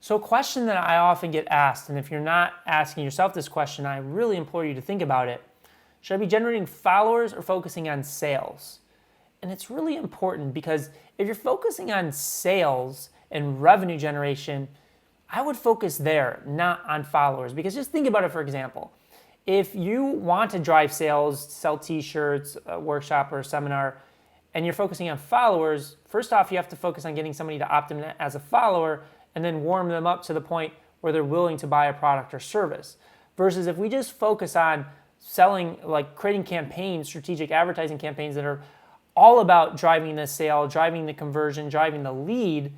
So a question that I often get asked, and if you're not asking yourself this question, I really implore you to think about it. Should I be generating followers or focusing on sales? And it's really important because if you're focusing on sales and revenue generation, I would focus there, not on followers. Because just think about it, for example. If you want to drive sales, sell t-shirts, a workshop or a seminar, and you're focusing on followers, first off, you have to focus on getting somebody to opt in as a follower and then warm them up to the point where they're willing to buy a product or service. Versus if we just focus on selling, like creating campaigns, strategic advertising campaigns that are all about driving the sale, driving the conversion, driving the lead,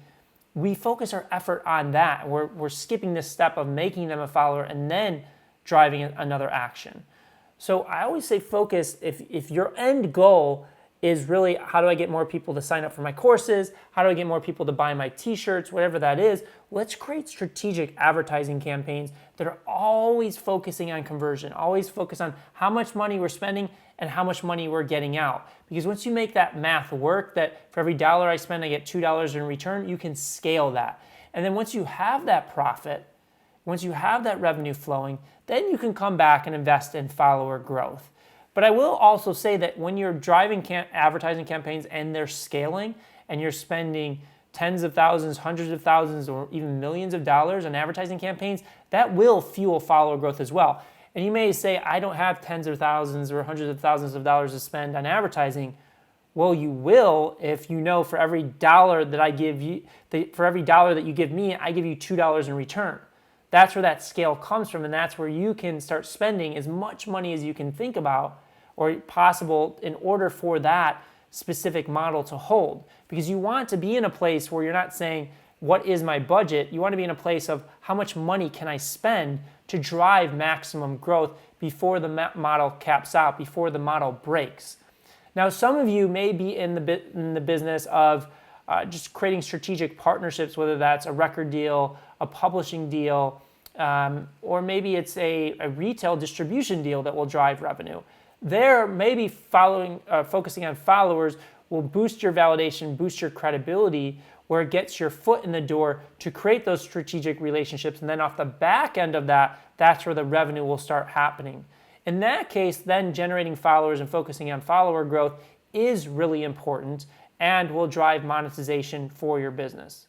we focus our effort on that. We're skipping this step of making them a follower and then driving another action. So I always say focus, if your end goal is really how do I get more people to sign up for my courses, how do I get more people to buy my t-shirts, whatever that is, let's create strategic advertising campaigns that are always focusing on conversion, always focus on how much money we're spending and how much money we're getting out. Because once you make that math work, that for every dollar I spend, I get $2 in return, you can scale that. And then once you have that profit, once you have that revenue flowing, then you can come back and invest in follower growth. But I will also say that when you're driving advertising campaigns and they're scaling and you're spending tens of thousands, hundreds of thousands, or even millions of dollars on advertising campaigns, that will fuel follower growth as well. And you may say, I don't have tens of thousands or hundreds of thousands of dollars to spend on advertising. Well, you will if you know for every dollar that I give you, for every dollar that you give me, I give you $2 in return. That's where that scale comes from, and that's where you can start spending as much money as you can think about or possible in order for that specific model to hold. Because you want to be in a place where you're not saying, what is my budget? You want to be in a place of how much money can I spend to drive maximum growth before the model caps out, before the model breaks. Now, some of you may be in the business of just creating strategic partnerships, whether that's a record deal, a publishing deal, or maybe it's a retail distribution deal that will drive revenue. There, maybe focusing on followers will boost your validation, boost your credibility, where it gets your foot in the door to create those strategic relationships. And then off the back end of that, that's where the revenue will start happening. In that case, then generating followers and focusing on follower growth is really important and will drive monetization for your business.